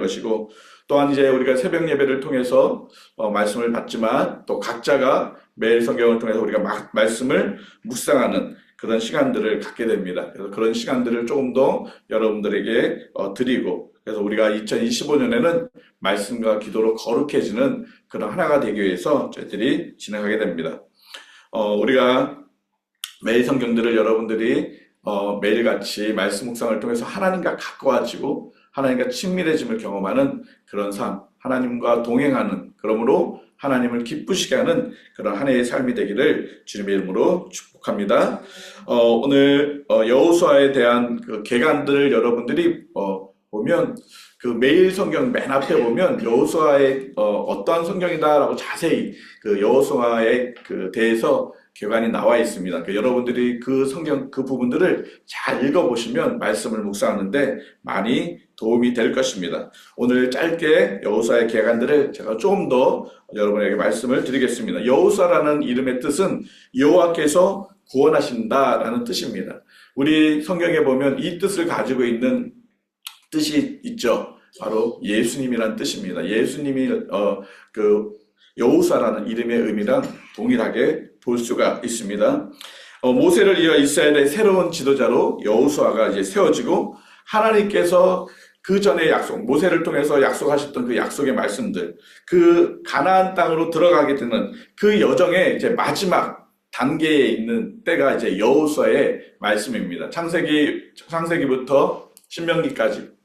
것이고, 또한 이제 우리가 새벽 예배를 통해서 말씀을 받지만 또 각자가 매일 성경을 통해서 우리가 말씀을 묵상하는 그런 시간들을 갖게 됩니다. 그래서 그런 시간들을 조금 더 여러분들에게 드리고, 그래서 우리가 2025년에는 말씀과 기도로 거룩해지는 그런 하나가 되기 위해서 저희들이 진행하게 됩니다. 우리가 매일 성경들을 여러분들이 매일같이 말씀 묵상을 통해서 하나님과 가까워지고 하나님과 친밀해짐을 경험하는 그런 삶, 하나님과 동행하는, 그러므로 하나님을 기쁘시게 하는 그런 한 해의 삶이 되기를 주님의 이름으로 축복합니다. 오늘 여호수아에 대한 그 개간들을 여러분들이 보면 그 매일 성경 맨 앞에 보면 여호수아의 어떠한 성경이다라고 자세히 그 여호수아에 그 대해서 개관이 나와 있습니다. 여러분들이 그 성경 그 부분들을 잘 읽어보시면 말씀을 묵상하는데 많이 도움이 될 것입니다. 오늘 짧게 여호수아의 개관들을 제가 조금 더 여러분에게 말씀을 드리겠습니다. 여호수아라는 이름의 뜻은 여호와께서 구원하신다라는 뜻입니다. 우리 성경에 보면 이 뜻을 가지고 있는 뜻이 있죠. 바로 예수님이라는 뜻입니다. 예수님이 그 여호수아라는 이름의 의미랑 동일하게 볼 수가 있습니다. 모세를 이어 이스라엘의 새로운 지도자로 여호수아가 이제 세워지고, 하나님께서 그 전에 모세를 통해서 약속하셨던 그 약속의 말씀들, 그 가나안 땅으로 들어가게 되는 그 여정의 이제 마지막 단계에 있는 때가 이제 여호수아의 말씀입니다. 창세기부터 신명기까지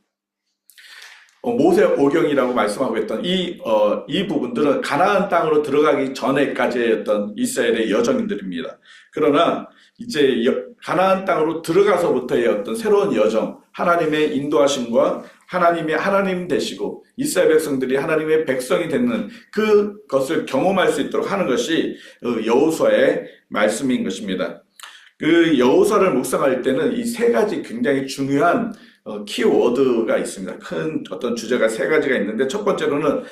모세 오경이라고 말씀하고 있던 이 부분들은 가나안 땅으로 들어가기 전에까지의 어떤 이스라엘의 여정들입니다. 그러나 이제 가나안 땅으로 들어가서부터의 어떤 새로운 여정, 하나님의 인도하심과 하나님의 하나님 되시고 이스라엘 백성들이 하나님의 백성이 되는 그것을 경험할 수 있도록 하는 것이 여호수아의 말씀인 것입니다. 그 여호수아를 묵상할 때는 이 세 가지 굉장히 중요한 키워드가 있습니다. 큰 어떤 주제가 세 가지가 있는데, 첫 번째로는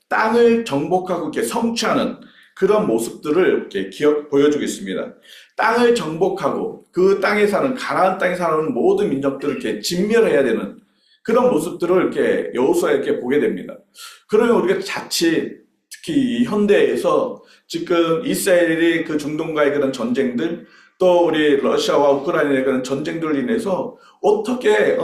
땅을 정복하고 이렇게 성취하는 그런 모습들을 이렇게 보여주고 있습니다. 땅을 정복하고 그 땅에 사는, 가나안 땅에 사는 모든 민족들을 이렇게 진멸해야 되는 그런 모습들을 이렇게 여호수아에 이렇게 보게 됩니다. 그러면 우리가 자칫 특히 이 현대에서 지금 이스라엘이 그 중동과의 그런 전쟁들, 또 우리 러시아와 우크라이나의 그런 전쟁들로 인해서 어떻게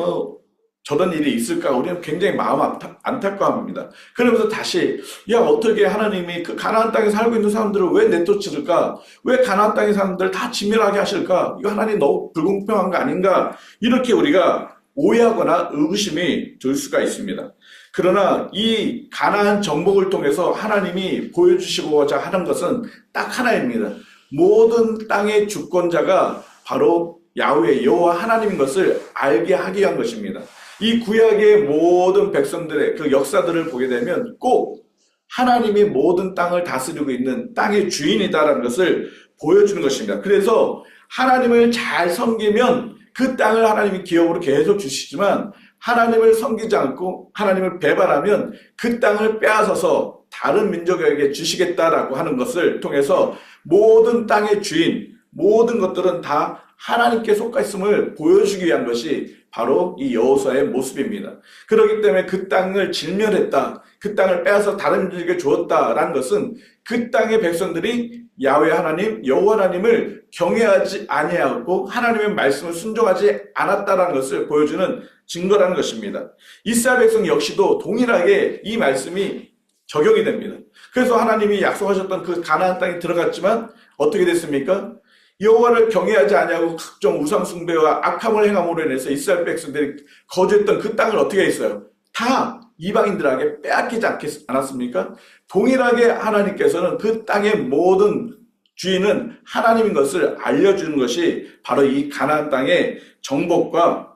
저런 일이 있을까 우리는 굉장히 마음 안타까워합니다. 그러면서 다시 어떻게 하나님이 그 가나안 땅에 살고 있는 사람들을 왜 내쫓을까? 왜 가나안 땅의 사람들을 다 진멸하게 하실까? 이거 하나님 너무 불공평한 거 아닌가? 이렇게 우리가 오해하거나 의구심이 들 수가 있습니다. 그러나 이 가나안 정복을 통해서 하나님이 보여주시고자 하는 것은 딱 하나입니다. 모든 땅의 주권자가 바로 야훼 여호와 하나님인 것을 알게 하기 위한 것입니다. 이 구약의 모든 백성들의 그 역사들을 보게 되면 꼭 하나님이 모든 땅을 다스리고 있는 땅의 주인이다라는 것을 보여주는 것입니다. 그래서 하나님을 잘 섬기면 그 땅을 하나님이 기업으로 계속 주시지만, 하나님을 섬기지 않고 하나님을 배반하면 그 땅을 빼앗아서 다른 민족에게 주시겠다라고 하는 것을 통해서 모든 땅의 주인, 모든 것들은 다 하나님께 속하 있음을 보여주기 위한 것이 바로 이 여호수아의 모습입니다. 그렇기 때문에 그 땅을 진멸했다, 그 땅을 빼앗아 다른 민족에게 주었다라는 것은 그 땅의 백성들이 야훼 하나님, 여호와 하나님을 경외하지 아니하고 하나님의 말씀을 순종하지 않았다라는 것을 보여주는 증거라는 것입니다. 이스라엘 백성 역시도 동일하게 이 말씀이 적용이 됩니다. 그래서 하나님이 약속하셨던 그 가나안 땅에 들어갔지만 어떻게 됐습니까? 여호와를 경외하지 아니하고 각종 우상 숭배와 악함을 행함으로 인해서 이스라엘 백성들이 거주했던 그 땅을 어떻게 했어요? 다 이방인들에게 빼앗기지 않았습니까? 동일하게 하나님께서는 그 땅의 모든 주인은 하나님인 것을 알려주는 것이 바로 이 가나안 땅의 정복과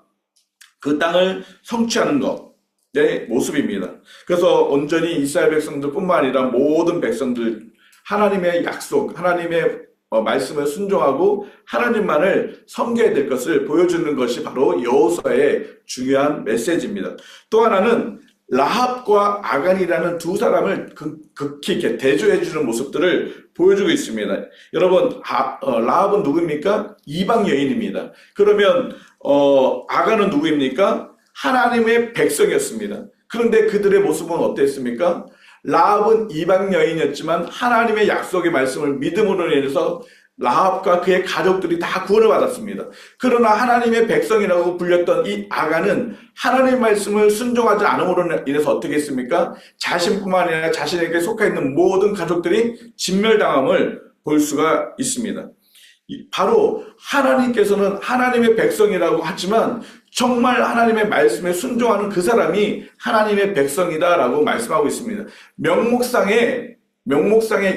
그 땅을 성취하는 것의 모습입니다. 그래서 온전히 이스라엘 백성들뿐만 아니라 모든 백성들, 하나님의 약속, 하나님의 말씀을 순종하고 하나님만을 섬겨야 될 것을 보여주는 것이 바로 여호수아의 중요한 메시지입니다. 또 하나는 라합과 아간이라는 두 사람을 극히 이렇게 대조해주는 모습들을 보여주고 있습니다. 여러분, 라합은 누구입니까? 이방 여인입니다. 그러면 아간은 누구입니까? 하나님의 백성이었습니다. 그런데 그들의 모습은 어땠습니까? 라합은 이방 여인이었지만 하나님의 약속의 말씀을 믿음으로 인해서 라합과 그의 가족들이 다 구원을 받았습니다. 그러나 하나님의 백성이라고 불렸던 이 아간은 하나님의 말씀을 순종하지 않음으로 인해서 어떻게 했습니까? 자신뿐만 아니라 자신에게 속해 있는 모든 가족들이 진멸당함을 볼 수가 있습니다. 바로 하나님께서는 하나님의 백성이라고 하지만 정말 하나님의 말씀에 순종하는 그 사람이 하나님의 백성이다라고 말씀하고 있습니다. 명목상의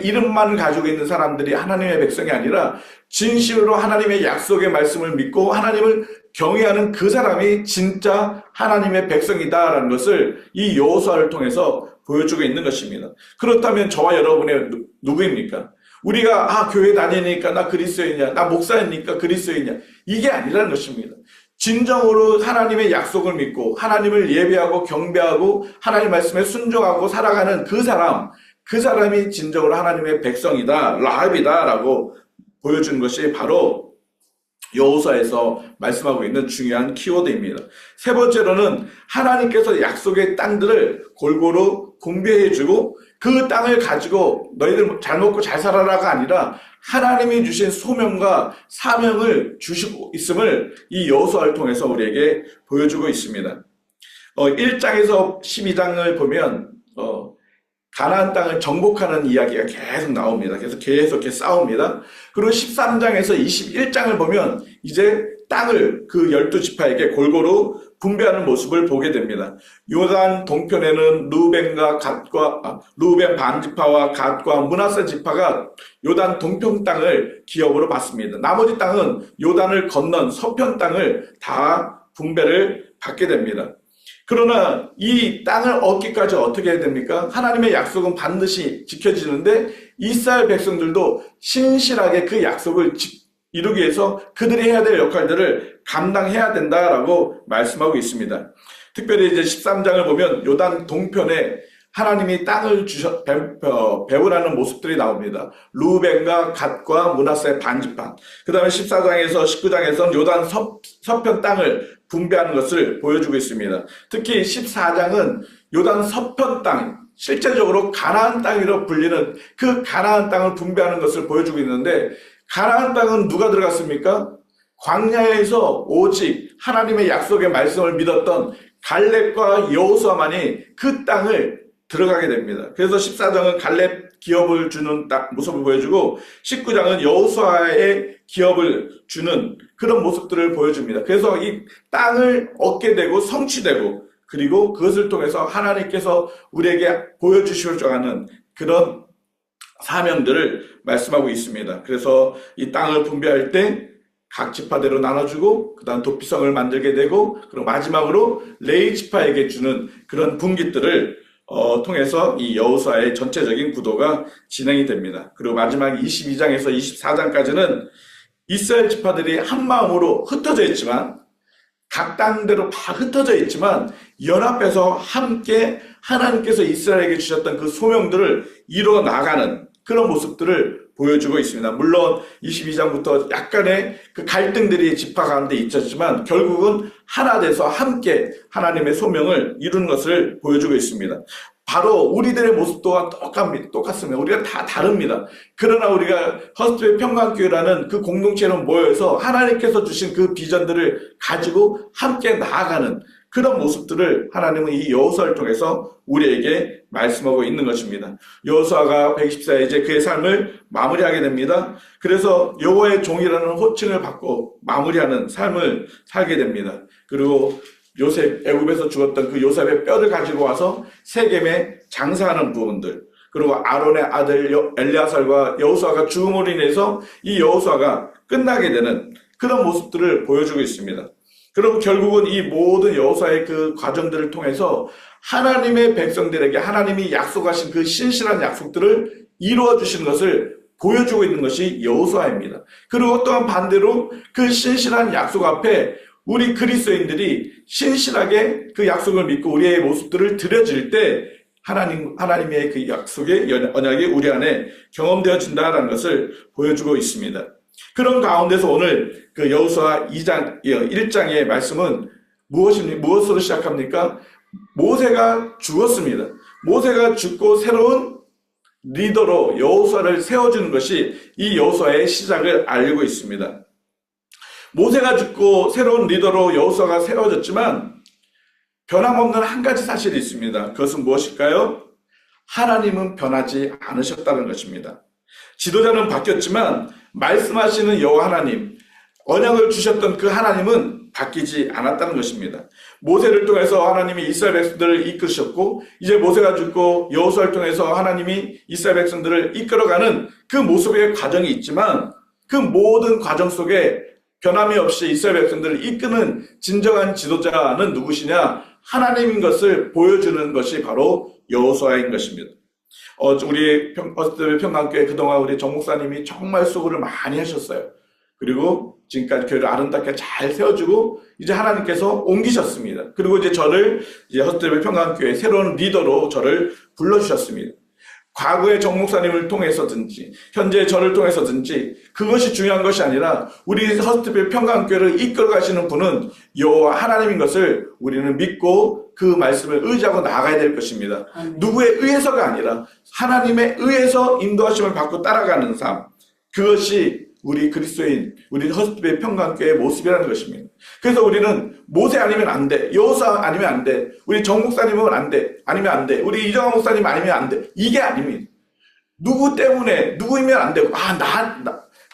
이름만 가지고 있는 사람들이 하나님의 백성이 아니라 진실로 하나님의 약속의 말씀을 믿고 하나님을 경외하는 그 사람이 진짜 하나님의 백성이다라는 것을 이 여호수아를 통해서 보여주고 있는 것입니다. 그렇다면 저와 여러분의 누구입니까? 우리가 교회 다니니까 나 그리스도인이냐, 나 목사니까 그리스도인이냐, 이게 아니라는 것입니다. 진정으로 하나님의 약속을 믿고 하나님을 예배하고 경배하고 하나님 말씀에 순종하고 살아가는 그 사람이 진정으로 하나님의 백성이다, 라합이다라고 보여주는 것이 바로 여호수아에서 말씀하고 있는 중요한 키워드입니다. 세 번째로는 하나님께서 약속의 땅들을 골고루 분배해주고 그 땅을 가지고 너희들 잘 먹고 잘 살아라가 아니라 하나님이 주신 소명과 사명을 주시고 있음을 이 여호수아를 통해서 우리에게 보여주고 있습니다. 1장에서 12장을 보면 가나안 땅을 정복하는 이야기가 계속 나옵니다. 그래서 계속 이렇게 싸웁니다. 그리고 13장에서 21장을 보면 이제 땅을 그 12지파에게 골고루 분배하는 모습을 보게 됩니다. 요단 동편에는 루벤 반지파와 갓과 므낫세 지파가 요단 동편 땅을 기업으로 받습니다. 나머지 땅은 요단을 건넌 서편 땅을 다 분배를 받게 됩니다. 그러나 이 땅을 얻기까지 어떻게 해야 됩니까? 하나님의 약속은 반드시 지켜지는데 이스라엘 백성들도 신실하게 그 약속을 이루기 위해서 그들이 해야 될 역할들을 감당해야 된다라고 말씀하고 있습니다. 특별히 이제 13장을 보면 요단 동편에 하나님이 땅을 배분하는 모습들이 나옵니다. 루벤과 갓과 므낫세 반지파. 그 다음에 14장에서 19장에서는 요단 서편 땅을 분배하는 것을 보여주고 있습니다. 특히 14장은 요단 서편 땅, 실제적으로 가나안 땅이라고 불리는 그 가나안 땅을 분배하는 것을 보여주고 있는데 가나안 땅은 누가 들어갔습니까? 광야에서 오직 하나님의 약속의 말씀을 믿었던 갈렙과 여호수아만이 그 땅을 들어가게 됩니다. 그래서 14장은 갈렙 기업을 주는 모습을 보여주고 19장은 여호수아의 기업을 주는 그런 모습들을 보여줍니다. 그래서 이 땅을 얻게 되고 성취되고 그리고 그것을 통해서 하나님께서 우리에게 보여주시려고 하는 그런 사명들을 말씀하고 있습니다. 그래서 이 땅을 분배할 때 각 지파대로 나눠주고 그 다음 도피성을 만들게 되고 그리고 마지막으로 레위 지파에게 주는 그런 분깃들을 통해서 이 여호수아의 전체적인 구도가 진행이 됩니다. 그리고 마지막 22장에서 24장까지는 이스라엘 지파들이 한 마음으로 흩어져 있지만 각 땅대로 다 흩어져 있지만 연합해서 함께 하나님께서 이스라엘에게 주셨던 그 소명들을 이루어 나가는 그런 모습들을 보여주고 있습니다. 물론 22장부터 약간의 그 갈등들이 지파 가운데 있었지만 결국은 하나 돼서 함께 하나님의 소명을 이루는 것을 보여주고 있습니다. 바로 우리들의 모습 또한 똑같습니다. 우리가 다 다릅니다. 그러나 우리가 허스트웨이 평강교회라는 그 공동체로 모여서 하나님께서 주신 그 비전들을 가지고 함께 나아가는 그런 모습들을 하나님은 이 여호수아를 통해서 우리에게 말씀하고 있는 것입니다. 여호수아가 120세에 이제 그의 삶을 마무리하게 됩니다. 그래서 여호와의 종이라는 호칭을 받고 마무리하는 삶을 살게 됩니다. 그리고 요셉, 애굽에서 죽었던 그 요셉의 뼈를 가지고 와서 세겜에 장사하는 부분들, 그리고 아론의 아들 엘리아살과 여호수아가 죽음으로 인해서 이 여호수아가 끝나게 되는 그런 모습들을 보여주고 있습니다. 그럼 결국은 이 모든 여호수아의 그 과정들을 통해서 하나님의 백성들에게 하나님이 약속하신 그 신실한 약속들을 이루어 주시는 것을 보여주고 있는 것이 여호수아입니다. 그리고 또한 반대로 그 신실한 약속 앞에 우리 그리스도인들이 신실하게 그 약속을 믿고 우리의 모습들을 드려질 때 하나님의 그 약속의 언약이 우리 안에 경험되어진다는 것을 보여주고 있습니다. 그런 가운데서 오늘 그 여호수아 1장의 말씀은 무엇으로 시작합니까? 모세가 죽었습니다. 모세가 죽고 새로운 리더로 여호수아를 세워주는 것이 이 여호수아의 시작을 알고 있습니다. 모세가 죽고 새로운 리더로 여호수아가 세워졌지만 변함없는 한 가지 사실이 있습니다. 그것은 무엇일까요? 하나님은 변하지 않으셨다는 것입니다. 지도자는 바뀌었지만 말씀하시는 여호와 하나님, 언약을 주셨던 그 하나님은 바뀌지 않았다는 것입니다. 모세를 통해서 하나님이 이스라엘 백성들을 이끄셨고, 이제 모세가 죽고 여호수아를 통해서 하나님이 이스라엘 백성들을 이끌어가는 그 모습의 과정이 있지만, 그 모든 과정 속에 변함이 없이 이스라엘 백성들을 이끄는 진정한 지도자는 누구시냐? 하나님인 것을 보여주는 것이 바로 여호수아인 것입니다. 우리 허스트벨 평강교회 그동안 우리 정 목사님이 정말 수고를 많이 하셨어요. 그리고 지금까지 교회를 아름답게 잘 세워주고 이제 하나님께서 옮기셨습니다. 그리고 이제 저를 이제 허스트벨 평강교회 새로운 리더로 저를 불러주셨습니다. 과거의 정 목사님을 통해서든지 현재 저를 통해서든지 그것이 중요한 것이 아니라 우리 허스트벨 평강교회를 이끌어 가시는 분은 여호와 하나님인 것을 우리는 믿고 그 말씀을 의지하고 나아가야 될 것입니다. 누구에 의해서가 아니라 하나님에 의해서 인도하심을 받고 따라가는 삶, 그것이 우리 그리스도인, 우리 허스트벨 평강교회의 모습이라는 것입니다. 그래서 우리는 모세 아니면 안 돼, 여호수아 아니면 안 돼, 우리 정 목사님은 안 돼, 아니면 안 돼, 우리 이정환 목사님 아니면 안 돼, 이게 아닙니다. 누구 때문에, 누구이면 안 되고,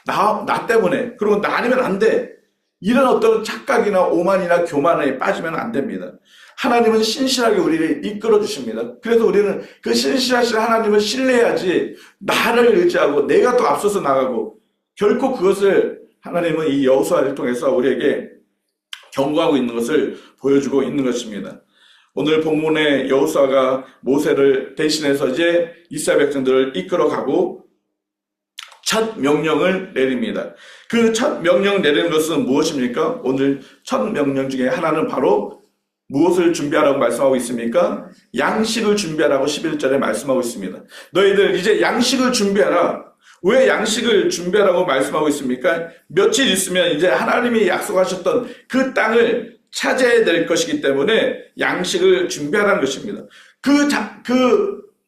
나 때문에, 그리고 나 아니면 안 돼, 이런 어떤 착각이나 오만이나 교만에 빠지면 안 됩니다. 하나님은 신실하게 우리를 이끌어 주십니다. 그래서 우리는 그 신실하신 하나님을 신뢰해야지 나를 의지하고 내가 또 앞서서 나가고, 결코 그것을 하나님은 이 여호수아를 통해서 우리에게 경고하고 있는 것을 보여주고 있는 것입니다. 오늘 본문의 여호수아가 모세를 대신해서 이제 이스라엘 백성들을 이끌어가고 첫 명령을 내립니다. 그 첫 명령 내리는 것은 무엇입니까? 오늘 첫 명령 중에 하나는 바로 무엇을 준비하라고 말씀하고 있습니까? 양식을 준비하라고 11절에 말씀하고 있습니다. 너희들 이제 양식을 준비하라. 왜 양식을 준비하라고 말씀하고 있습니까? 며칠 있으면 이제 하나님이 약속하셨던 그 땅을 차지해야 될 것이기 때문에 양식을 준비하라는 것입니다. 그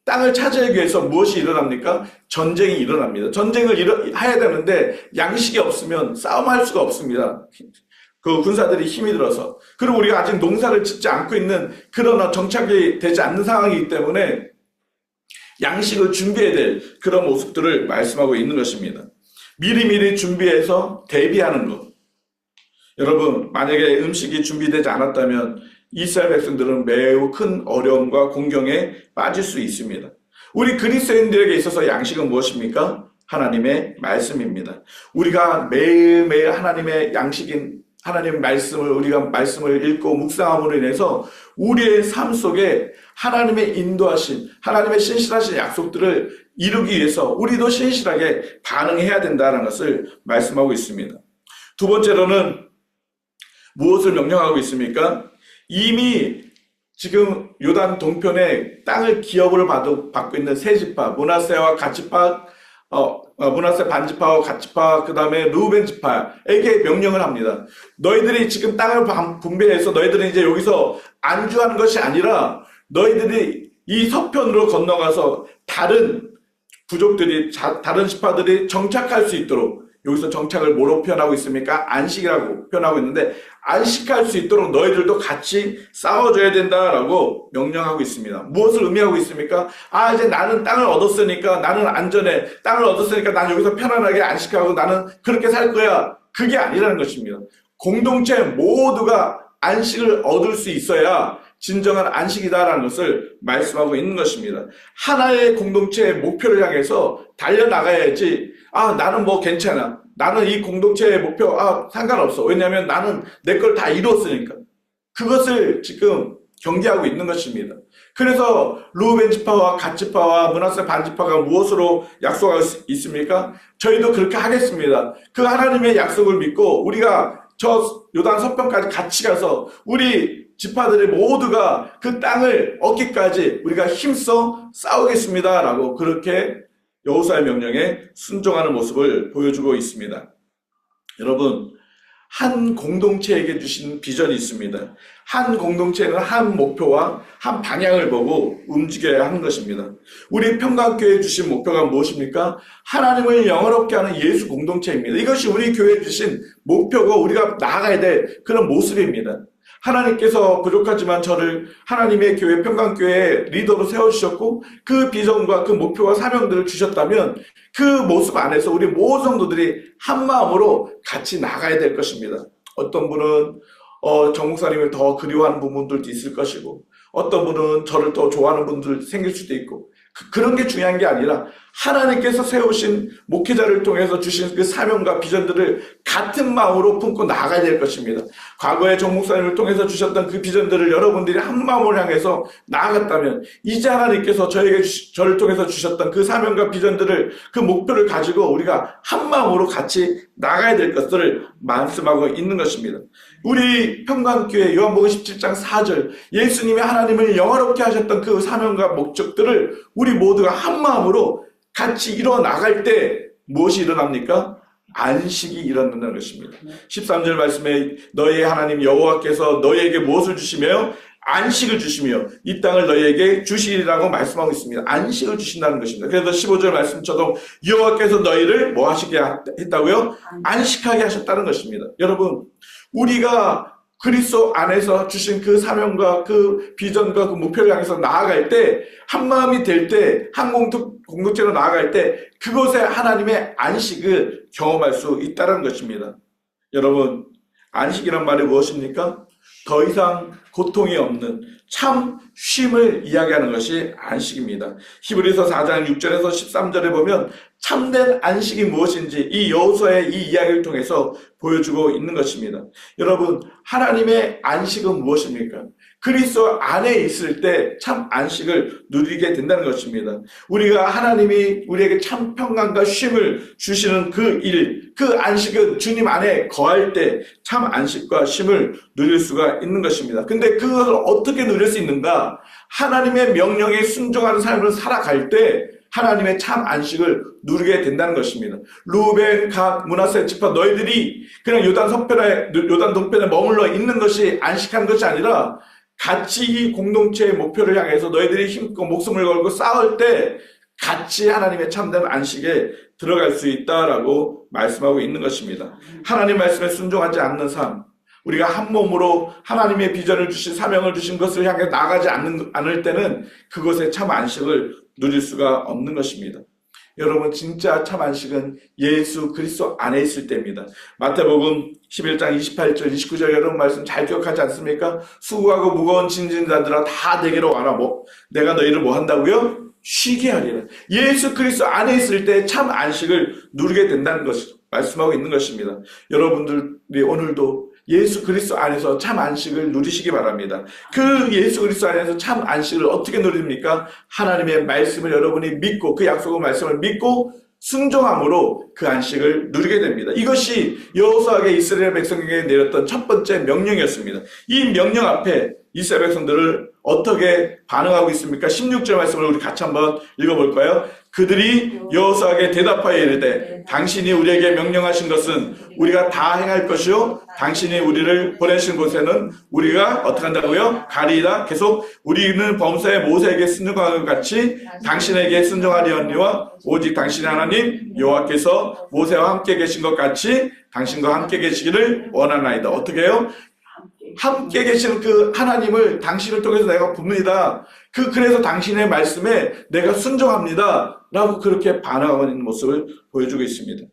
땅을 차지하기 위해서 무엇이 일어납니까? 전쟁이 일어납니다. 전쟁을 해야 되는데 양식이 없으면 싸움할 수가 없습니다. 그 군사들이 힘이 들어서. 그리고 우리가 아직 농사를 짓지 않고 있는 그런 정착이 되지 않는 상황이기 때문에 양식을 준비해야 될 그런 모습들을 말씀하고 있는 것입니다. 미리미리 준비해서 대비하는 것. 여러분, 만약에 음식이 준비되지 않았다면 이스라엘 백성들은 매우 큰 어려움과 공경에 빠질 수 있습니다. 우리 그리스도인들에게 있어서 양식은 무엇입니까? 하나님의 말씀입니다. 우리가 매일매일 하나님의 양식인 하나님의 말씀을 우리가 말씀을 읽고 묵상함으로 인해서 우리의 삶 속에 하나님의 인도하신 하나님의 신실하신 약속들을 이루기 위해서 우리도 신실하게 반응해야 된다는 것을 말씀하고 있습니다. 두 번째로는 무엇을 명령하고 있습니까? 이미 지금 요단 동편에 땅을 기업으로 받고 있는 세 지파, 므낫세와 갓지파, 므낫세 반지파와 갓지파, 그 다음에 르우벤 지파에게 명령을 합니다. 너희들이 지금 땅을 분배해서 너희들은 이제 여기서 안주하는 것이 아니라 너희들이 이 서편으로 건너가서 다른 부족들이, 다른 지파들이 정착할 수 있도록, 여기서 정착을 뭐로 표현하고 있습니까? 안식이라고 표현하고 있는데, 안식할 수 있도록 너희들도 같이 싸워줘야 된다라고 명령하고 있습니다. 무엇을 의미하고 있습니까? 이제 나는 땅을 얻었으니까 나는 안전해. 땅을 얻었으니까 난 여기서 편안하게 안식하고 나는 그렇게 살 거야. 그게 아니라는 것입니다. 공동체 모두가 안식을 얻을 수 있어야 진정한 안식이다라는 것을 말씀하고 있는 것입니다. 하나의 공동체의 목표를 향해서 달려나가야지, 나는 뭐 괜찮아. 나는 이 공동체의 목표, 상관없어. 왜냐하면 나는 내 걸 다 이루었으니까. 그것을 지금 경계하고 있는 것입니다. 그래서 르우벤 지파와 갓 지파와 므낫세 반 지파가 무엇으로 약속하고 있습니까? 저희도 그렇게 하겠습니다. 그 하나님의 약속을 믿고 우리가 저 요단 서편까지 같이 가서 우리 지파들이 모두가 그 땅을 얻기까지 우리가 힘써 싸우겠습니다. 라고 그렇게 여호수아의 명령에 순종하는 모습을 보여주고 있습니다. 여러분, 한 공동체에게 주신 비전이 있습니다. 한 공동체는 한 목표와 한 방향을 보고 움직여야 하는 것입니다. 우리 평강교회에 주신 목표가 무엇입니까? 하나님을 영화롭게 하는 예수 공동체입니다. 이것이 우리 교회에 주신 목표고 우리가 나아가야 될 그런 모습입니다. 하나님께서 부족하지만 저를 하나님의 교회 평강교회 리더로 세워주셨고 그 비전과 그 목표와 사명들을 주셨다면 그 모습 안에서 우리 모든 성도들이 한 마음으로 같이 나가야 될 것입니다. 어떤 분은 정 목사님을 더 그리워하는 부분들도 있을 것이고 어떤 분은 저를 더 좋아하는 분들 생길 수도 있고 그런 게 중요한 게 아니라 하나님께서 세우신 목회자를 통해서 주신 그 사명과 비전들을 같은 마음으로 품고 나아가야 될 것입니다. 과거에 정 목사님을 통해서 주셨던 그 비전들을 여러분들이 한 마음으로 향해서 나아갔다면 이제 하나님께서 저를 통해서 주셨던 그 사명과 비전들을 그 목표를 가지고 우리가 한 마음으로 같이 나가야 될 것들을 말씀하고 있는 것입니다. 우리 평강교회 요한복음 17장 4절 예수님이 하나님을 영화롭게 하셨던 그 사명과 목적들을 우리 모두가 한 마음으로 같이 일어나갈 때 무엇이 일어납니까? 안식이 일어난다는 것입니다. 13절 말씀에 너희의 하나님 여호와께서 너희에게 무엇을 주시며 안식을 주시며 이 땅을 너희에게 주시리라고 말씀하고 있습니다. 안식을 주신다는 것입니다. 그래서 15절 말씀처럼 여호와께서 너희를 뭐 하시게 했다고요? 안식하게 하셨다는 것입니다. 여러분 우리가 그리스도 안에서 주신 그 사명과 그 비전과 그 목표를 향해서 나아갈 때 한 마음이 될 때 한 공동체로 나아갈 때 그곳에 하나님의 안식을 경험할 수 있다는 것입니다. 여러분 안식이란 말이 무엇입니까? 더 이상 고통이 없는 참 쉼을 이야기하는 것이 안식입니다. 히브리서 4장 6절에서 13절에 보면 참된 안식이 무엇인지 이 여호수아의 이 이야기를 통해서 보여주고 있는 것입니다. 여러분 하나님의 안식은 무엇입니까? 그리스도 안에 있을 때 참 안식을 누리게 된다는 것입니다. 우리가 하나님이 우리에게 참 평강과 쉼을 주시는 그 일, 그 안식은 주님 안에 거할 때 참 안식과 쉼을 누릴 수가 있는 것입니다. 근데 그것을 어떻게 누릴 수 있는가? 하나님의 명령에 순종하는 삶을 살아갈 때 하나님의 참 안식을 누리게 된다는 것입니다. 루벤, 갓, 므낫세 지파 너희들이 그냥 요단 동편에 머물러 있는 것이 안식하는 것이 아니라 같이 이 공동체의 목표를 향해서 너희들이 힘껏 목숨을 걸고 싸울 때 같이 하나님의 참된 안식에 들어갈 수 있다라고 말씀하고 있는 것입니다. 하나님 말씀에 순종하지 않는 삶, 우리가 한 몸으로 하나님의 비전을 주신 사명을 주신 것을 향해 나가지 않을 때는 그것의 참 안식을 누릴 수가 없는 것입니다. 여러분 진짜 참 안식은 예수 그리스도 안에 있을 때입니다. 마태복음 11장 28절 29절 여러분 말씀 잘 기억하지 않습니까? 수고하고 무거운 짐진 자들아 다 내게로 와라. 내가 너희를 뭐 한다고요? 쉬게 하리라. 예수 그리스도 안에 있을 때 참 안식을 누리게 된다는 것을 말씀하고 있는 것입니다. 여러분들이 오늘도 예수 그리스도 안에서 참 안식을 누리시기 바랍니다. 그 예수 그리스도 안에서 참 안식을 어떻게 누립니까? 하나님의 말씀을 여러분이 믿고 그 약속의 말씀을 믿고 순종함으로 그 안식을 누리게 됩니다. 이것이 여호수아에게 이스라엘 백성에게 내렸던 첫 번째 명령이었습니다. 이 명령 앞에 이스라엘 백성들을 어떻게 반응하고 있습니까? 16절 말씀을 우리 같이 한번 읽어볼까요? 그들이 여호수아에게 대답하여 이르되 당신이 우리에게 명령하신 것은 우리가 다 행할 것이요 당신이 우리를 보내신 곳에는 우리가 어떻게 한다고요? 가리이다. 계속 우리는 범사에 모세에게 순종하는 것 같이 당신에게 순종하리언니와 오직 당신의 하나님 여호와께서 모세와 함께 계신 것 같이 당신과 함께 계시기를 원하나이다. 어떻게 해요? 함께 계시는 그 하나님을 당신을 통해서 내가 봅니다. 그래서 당신의 말씀에 내가 순종합니다. 라고 그렇게 반응하고 있는 모습을 보여주고 있습니다.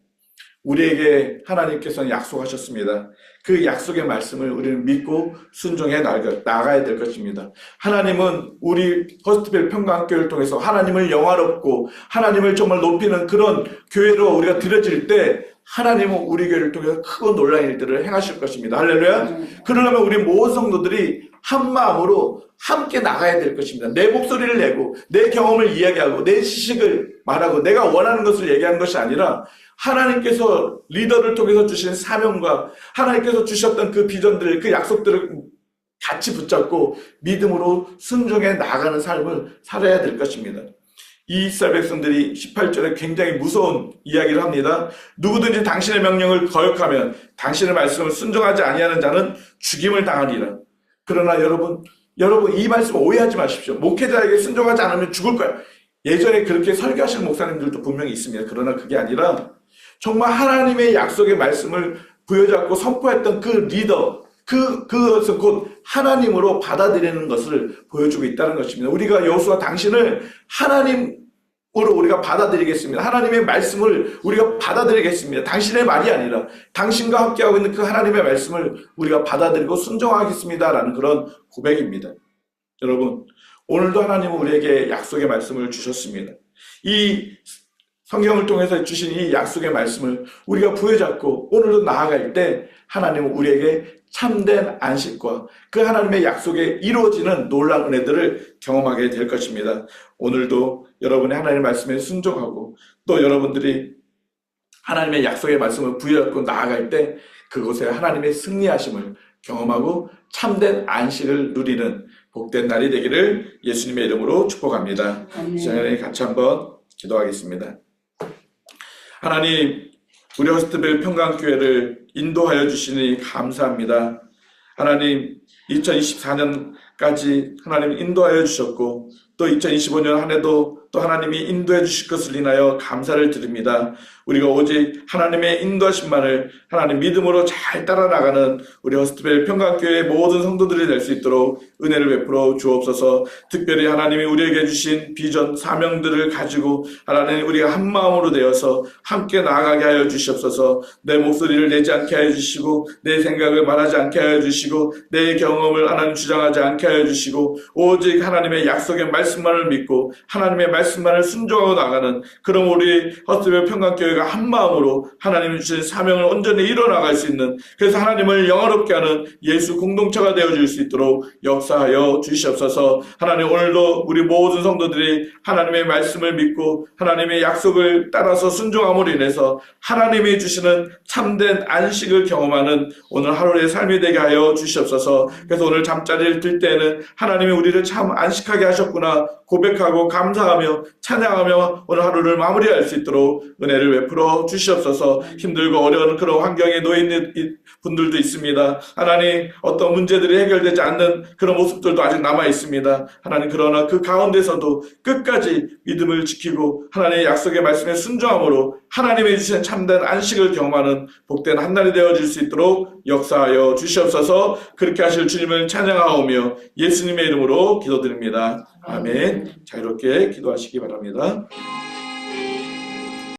우리에게 하나님께서는 약속하셨습니다. 그 약속의 말씀을 우리는 믿고 순종해 나가야 될 것입니다. 하나님은 우리 퍼스트필 평강교회를 통해서 하나님을 영화롭고 하나님을 정말 높이는 그런 교회로 우리가 드려질 때 하나님은 우리 교회를 통해서 크고 놀라운 일들을 행하실 것입니다. 할렐루야. 그러려면 우리 모든 성도들이 한 마음으로 함께 나가야 될 것입니다. 내 목소리를 내고 내 경험을 이야기하고 내 지식을 말하고 내가 원하는 것을 얘기하는 것이 아니라 하나님께서 리더를 통해서 주신 사명과 하나님께서 주셨던 그 비전들, 그 약속들을 같이 붙잡고 믿음으로 순종해 나가는 삶을 살아야 될 것입니다. 이 이스라엘 백성들이 18절에 굉장히 무서운 이야기를 합니다. 누구든지 당신의 명령을 거역하면 당신의 말씀을 순종하지 아니하는 자는 죽임을 당하리라. 그러나 여러분 이 말씀 오해하지 마십시오. 목회자에게 순종하지 않으면 죽을 거야. 예전에 그렇게 설교하시는 목사님들도 분명히 있습니다. 그러나 그게 아니라 정말 하나님의 약속의 말씀을 부여잡고 선포했던 그 리더, 그것은 곧 하나님으로 받아들이는 것을 보여주고 있다는 것입니다. 우리가 여호수아 당신을 하나님으로 우리가 받아들이겠습니다. 하나님의 말씀을 우리가 받아들이겠습니다. 당신의 말이 아니라 당신과 함께하고 있는 그 하나님의 말씀을 우리가 받아들이고 순종하겠습니다라는 그런 고백입니다. 여러분, 오늘도 하나님은 우리에게 약속의 말씀을 주셨습니다. 이 성경을 통해서 주신 이 약속의 말씀을 우리가 부여잡고 오늘도 나아갈 때 하나님은 우리에게 참된 안식과 그 하나님의 약속에 이루어지는 놀라운 은혜들을 경험하게 될 것입니다. 오늘도 여러분의 하나님의 말씀에 순종하고 또 여러분들이 하나님의 약속의 말씀을 부여잡고 나아갈 때 그곳에 하나님의 승리하심을 경험하고 참된 안식을 누리는 복된 날이 되기를 예수님의 이름으로 축복합니다. 이 시간에 같이 한번 기도하겠습니다. 하나님, 우리 허스트벨 평강교회를 인도하여 주시니 감사합니다. 하나님, 2024년까지 하나님 인도하여 주셨고 또 2025년 한 해도 또 하나님이 인도해 주실 것을 인하여 감사를 드립니다. 우리가 오직 하나님의 인도하심만을 하나님 믿음으로 잘 따라나가는 우리 허스트벨 평강교회의 모든 성도들이 될 수 있도록 은혜를 베풀어 주옵소서. 특별히 하나님이 우리에게 주신 비전, 사명들을 가지고 하나님 우리가 한 마음으로 되어서 함께 나아가게 하여 주시옵소서. 내 목소리를 내지 않게 하여 주시고 내 생각을 말하지 않게 하여 주시고 내 경험을 하나님 주장하지 않게 하여 주시고 오직 하나님의 약속의 말씀만을 믿고 하나님의 말씀만을 순종하고 나가는 그런 우리 허스트벨 평강교회가 한 마음으로 하나님이 주신 사명을 온전히 이뤄나갈 수 있는, 그래서 하나님을 영화롭게 하는 예수 공동체가 되어줄 수 있도록 역사하여 주시옵소서. 하나님, 오늘도 우리 모든 성도들이 하나님의 말씀을 믿고 하나님의 약속을 따라서 순종함으로 인해서 하나님이 주시는 참된 안식을 경험하는 오늘 하루의 삶이 되게 하여 주시옵소서. 그래서 오늘 잠자리를 들 때에는 하나님이 우리를 참 안식하게 하셨구나 고백하고 감사하며 찬양하며 오늘 하루를 마무리할 수 있도록 은혜를 베풀어 주시옵소서. 힘들고 어려운 그런 환경에 놓여 있는 분들도 있습니다. 하나님, 어떤 문제들이 해결되지 않는 그런 모습들도 아직 남아 있습니다. 하나님, 그러나 그 가운데서도 끝까지 믿음을 지키고 하나님의 약속의 말씀에 순종함으로 하나님의 주신 참된 안식을 경험하는 복된 한 날이 되어질 수 있도록 역사하여 주시옵소서. 그렇게 하실 주님을 찬양하오며 예수님의 이름으로 기도드립니다. 아멘. 자유롭게 기도하시기 바랍니다.